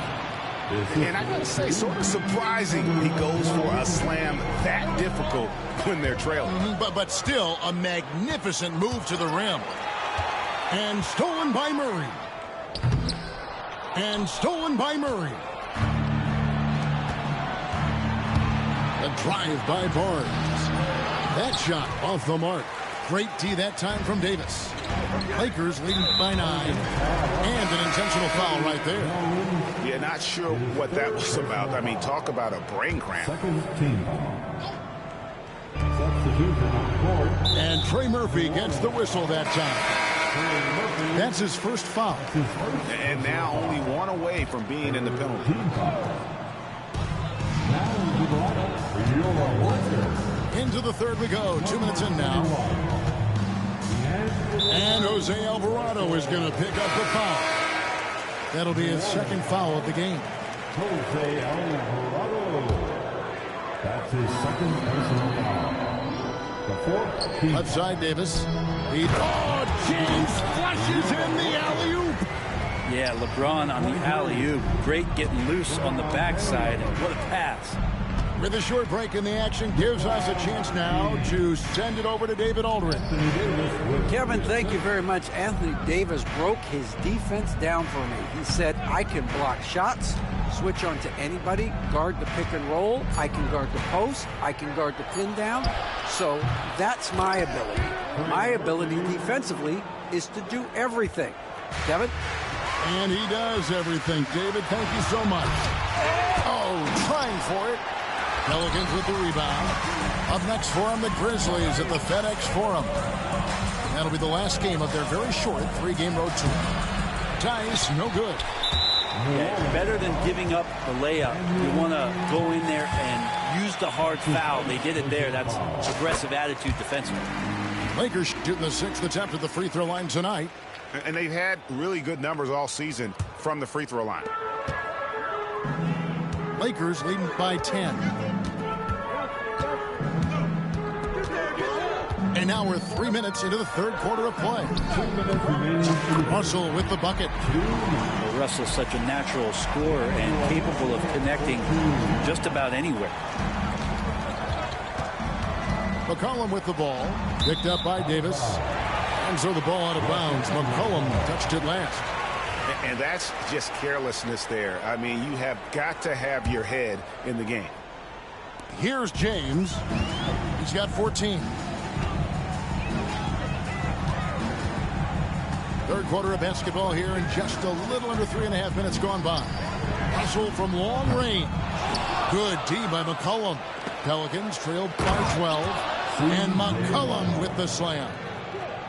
And I got to say, sort of surprising he goes for a slam that difficult when they're trailing. But still a magnificent move to the rim. And stolen by Murray. And stolen by Murray. A drive by Barnes. That shot off the mark. Great D that time from Davis. Lakers leading by 9. And an intentional foul right there. Yeah, not sure what that was about. I mean, talk about a brain cramp. Second team foul. Substitution on court. And Trey Murphy gets the whistle that time. That's his first foul. And now only one away from being in the penalty. Into the third we go. 2 minutes in now. And Jose Alvarado is going to pick up the foul. That'll be his second foul of the game. Jose Alvarado. That's his second personal foul. The fourth team. Left side, Davis. James flushes in the alley-oop. Yeah, LeBron on the alley-oop. Great getting loose on the backside. What a pass. With a short break in the action, gives us a chance now to send it over to David Aldridge. Kevin, thank you very much. Anthony Davis broke his defense down for me. He said, I can block shots, switch on to anybody, guard the pick and roll, I can guard the post, I can guard the pin down. So that's my ability. My ability defensively is to do everything. Kevin? And he does everything. David, thank you so much. Oh, trying for it. Pelicans with the rebound. Up next for them, the Grizzlies at the FedEx Forum. That'll be the last game of their very short 3-game road tour. Tice, no good. Yeah, better than giving up the layup. You want to go in there and use the hard foul. They did it there. That's aggressive attitude defensively. Lakers shooting the 6th attempt at the free throw line tonight. And they've had really good numbers all season from the free throw line. Lakers leading by 10. And now we're 3 minutes into the third quarter of play. Russell with the bucket. Russell's such a natural scorer and capable of connecting just about anywhere. McCollum with the ball. Picked up by Davis. And so the ball out of bounds. McCollum touched it last. And that's just carelessness there. I mean, you have got to have your head in the game. Here's James. He's got 14. Third quarter of basketball here in just a little under 3.5 minutes gone by. Russell from long range. Good D by McCollum. Pelicans trail by 12. And McCollum with the slam.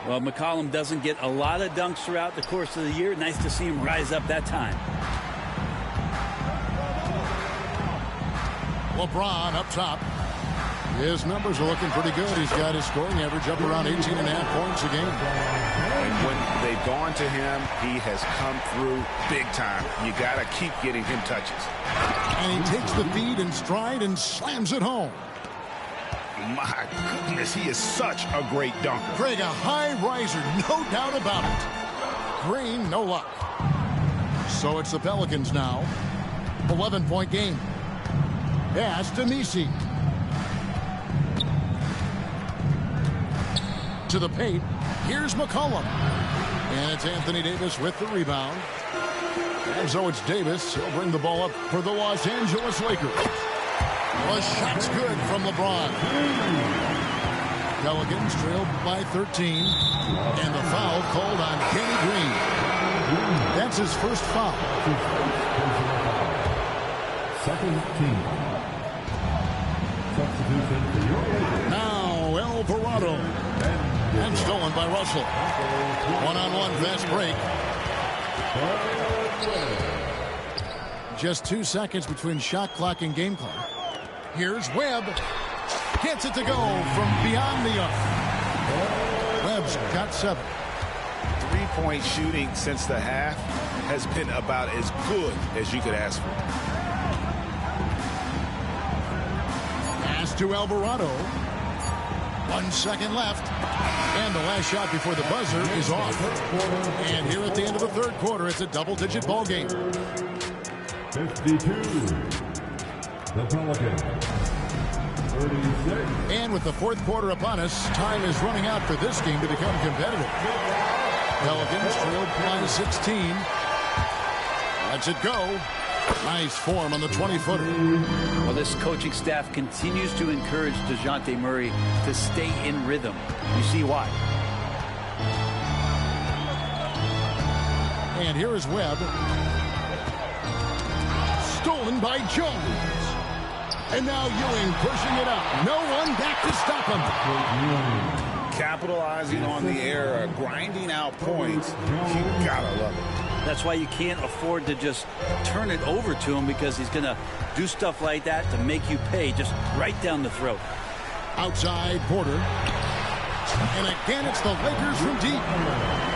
Well, McCollum doesn't get a lot of dunks throughout the course of the year. Nice to see him rise up that time. LeBron up top. His numbers are looking pretty good. He's got his scoring average up around 18.5 points a game. And when they've gone to him, he has come through big time. You got to keep getting him touches. And he takes the feed in stride and slams it home. My goodness, he is such a great dunker. Greg, a high riser, no doubt about it. Green, no luck. So it's the Pelicans now. 11-point game. Pass to Nisi. To the paint. Here's McCollum. And it's Anthony Davis with the rebound. And so it's Davis. He'll bring the ball up for the Los Angeles Lakers. The shot's good from LeBron. Pelicans trailed by 13. And the foul called on Kenny Green. That's his first foul. Second team. Substitution for your Lakers. Now Alvarado. And stolen by Russell. One-on-one fast break. Just 2 seconds between shot clock and game clock. Here's Webb. Gets it to go from beyond the arc. Webb's got 7. Three-point shooting since the half has been about as good as you could ask for. Pass to Alvarado. 1 second left. And the last shot before the buzzer is off. And here at the end of the third quarter, it's a double-digit ball game. 52. The Pelicans. 36. And with the fourth quarter upon us, time is running out for this game to become competitive. Pelicans trailed by 16. Lets it go. Nice form on the 20-footer. Well, this coaching staff continues to encourage DeJounte Murray to stay in rhythm. You see why. And here is Webb. Stolen by Jones. And now Ewing pushing it up. No one back to stop him. Capitalizing on the error, grinding out points. You gotta love it. That's why you can't afford to just turn it over to him, because he's going to do stuff like that to make you pay just right down the throat. Outside Porter. And again, it's the Lakers from deep.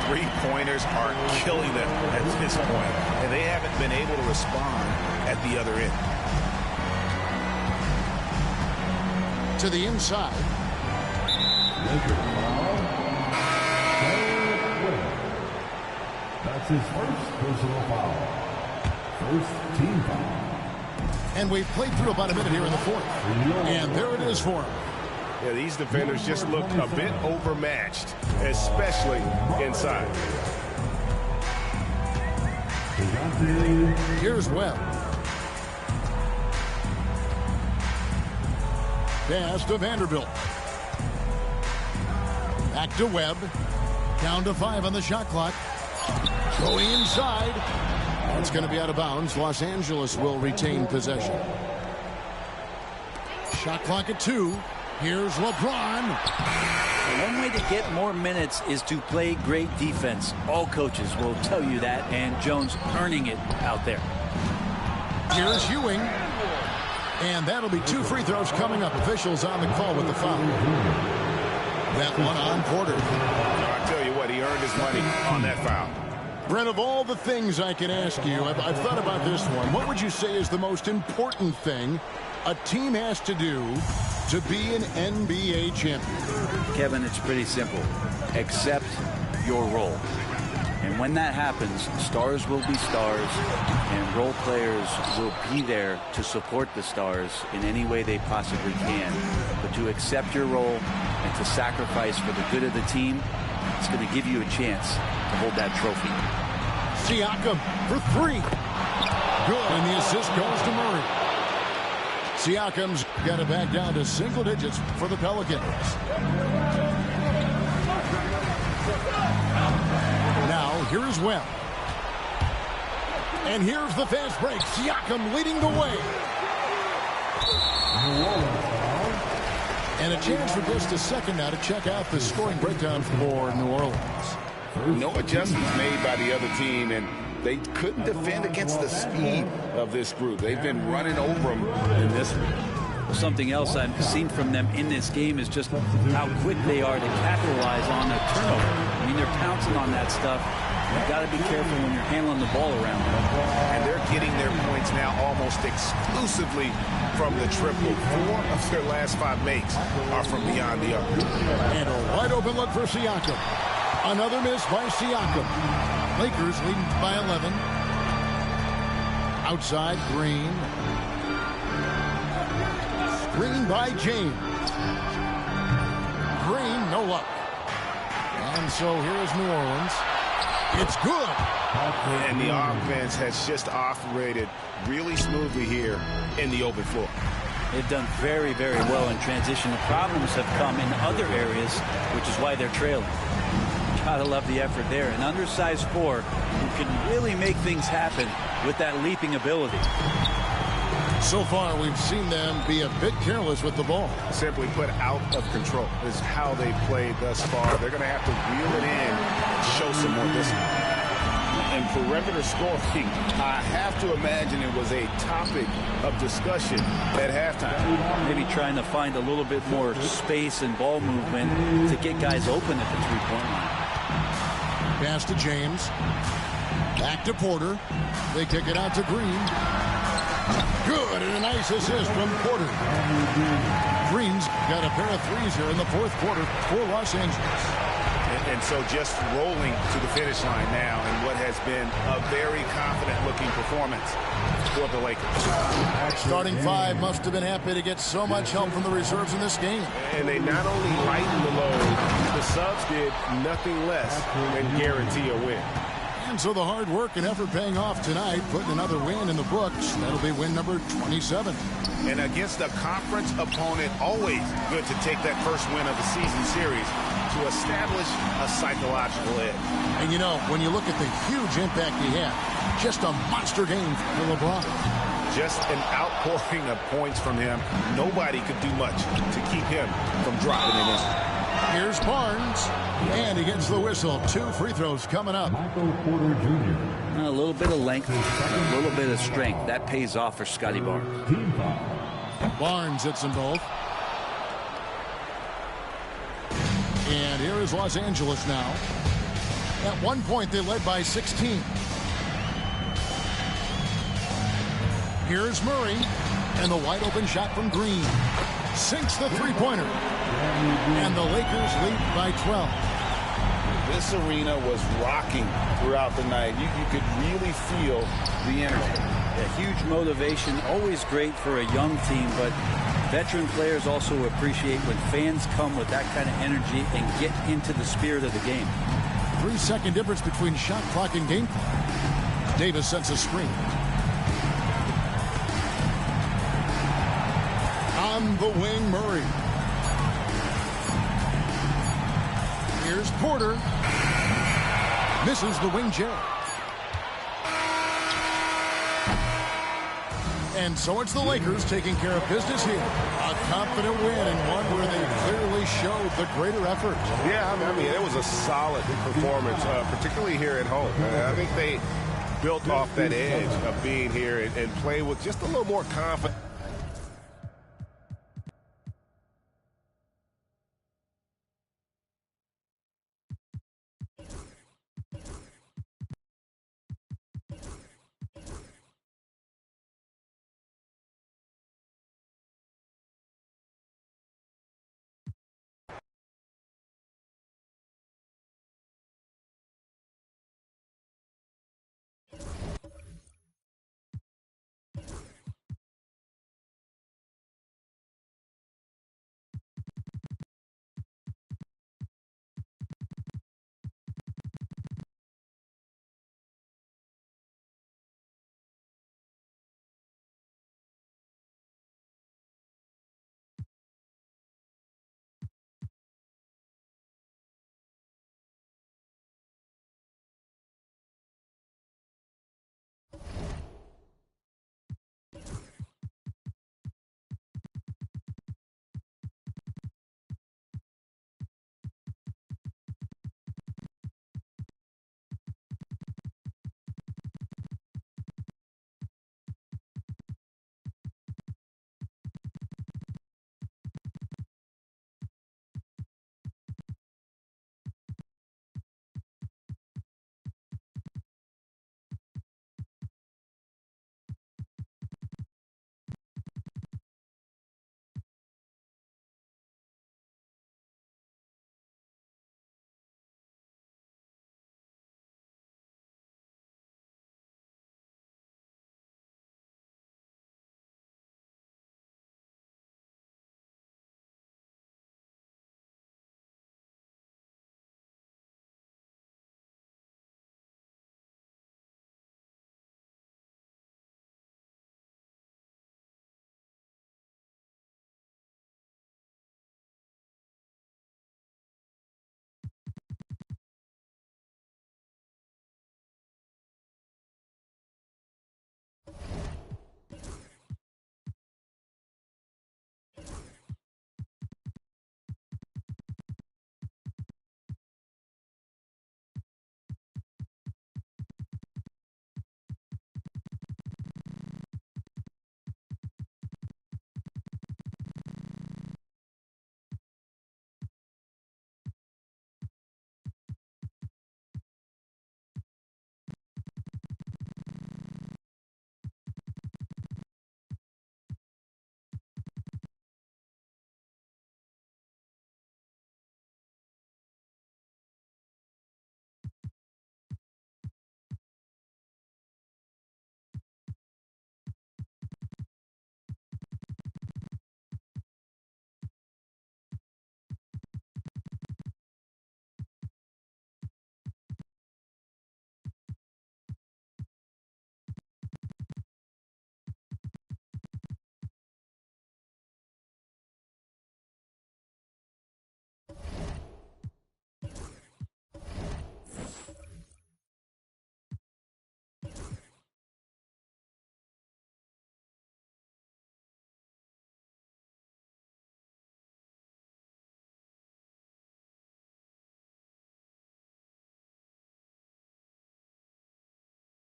Three-pointers are killing them at this point, and they haven't been able to respond at the other end. To the inside. That's his first personal foul. First team foul. And we've played through about a minute here in the fourth. And there it is for him. Yeah, these defenders just looked a bit overmatched, especially inside. Here's Webb. Pass to Vanderbilt. Back to Webb. Down to 5 on the shot clock. Going inside. That's going to be out of bounds. Los Angeles will retain possession. Shot clock at 2. Here's LeBron. One way to get more minutes is to play great defense. All coaches will tell you that, and Jones earning it out there. Here's Ewing. And that'll be 2 free throws coming up. Officials on the call with the foul. That one on Porter. I tell you what, he earned his money on that foul. Brent, of all the things I can ask you, I've thought about this one. What would you say is the most important thing a team has to do to be an NBA champion? Kevin, it's pretty simple. Accept your role. And when that happens, stars will be stars, and role players will be there to support the stars in any way they possibly can. But to accept your role and to sacrifice for the good of the team, it's going to give you a chance to hold that trophy. Siakam for 3. Good, and the assist goes to Murray. Siakam's got it back down to single digits for the Pelicans. Now, here's Webb. And here's the fast break. Siakam leading the way. And a chance for just a second now to check out the scoring breakdown for New Orleans. No adjustments made by the other team, and they couldn't defend against the speed of this group. They've been running over them in this one. Something else I've seen from them in this game is just how quick they are to capitalize on a turnover. I mean, they're pouncing on that stuff. You've got to be careful when you're handling the ball around them. And they're getting their points now almost exclusively from the triple. 4 of their last 5 makes are from beyond the arc. And a wide open look for Siakam. Another miss by Siakam. Lakers leading by 11. Outside, Green. Green by James. Green, no luck. And so here's New Orleans. It's good. And the offense has just operated really smoothly here in the open floor. They've done very, very well in transition. The problems have come in other areas, which is why they're trailing. Gotta love the effort there. An undersized 4 who can really make things happen with that leaping ability. So far, we've seen them be a bit careless with the ball. Simply put, out of control is how they've played thus far. They're going to have to reel it in and show some more discipline. And perimeter scoring, I have to imagine it was a topic of discussion at halftime. Maybe trying to find a little bit more space and ball movement to get guys open at the three-point line. Pass to James. Back to Porter. They kick it out to Green. Good, and a nice assist from Porter. Green's got a pair of threes here in the fourth quarter for Los Angeles. And so just rolling to the finish line now in what has been a very confident-looking performance for the Lakers. Starting 5 must have been happy to get so much help from the reserves in this game. And they not only lightened the load, the subs did nothing less than guarantee a win. And so the hard work and effort paying off tonight, putting another win in the books. That'll be win number 27. And against a conference opponent, always good to take that first win of the season series to establish a psychological edge. And you know, when you look at the huge impact he had, just a monster game for LeBron. Just an outpouring of points from him. Nobody could do much to keep him from dropping it in. Here's Barnes, and he gets the whistle. 2 free throws coming up. Michael Porter Jr. A little bit of length, a little bit of strength. That pays off for Scotty Barnes. Team foul. Barnes hits them both. And here is Los Angeles now. At one point, they led by 16. Here's Murray, and the wide open shot from Green. Sinks the three-pointer. And the Lakers lead by 12. This arena was rocking throughout the night. You could really feel the energy. A huge motivation, always great for a young team, but veteran players also appreciate when fans come with that kind of energy and get into the spirit of the game. 3-second difference between shot clock and game clock. Davis sets a screen. On the wing, Murray. Here's Porter. Misses the wing J. And so it's the Lakers taking care of business here. A confident win and one where they clearly showed the greater effort. Yeah, I mean, it was a solid performance, particularly here at home. I think they built off that edge of being here and play with just a little more confidence.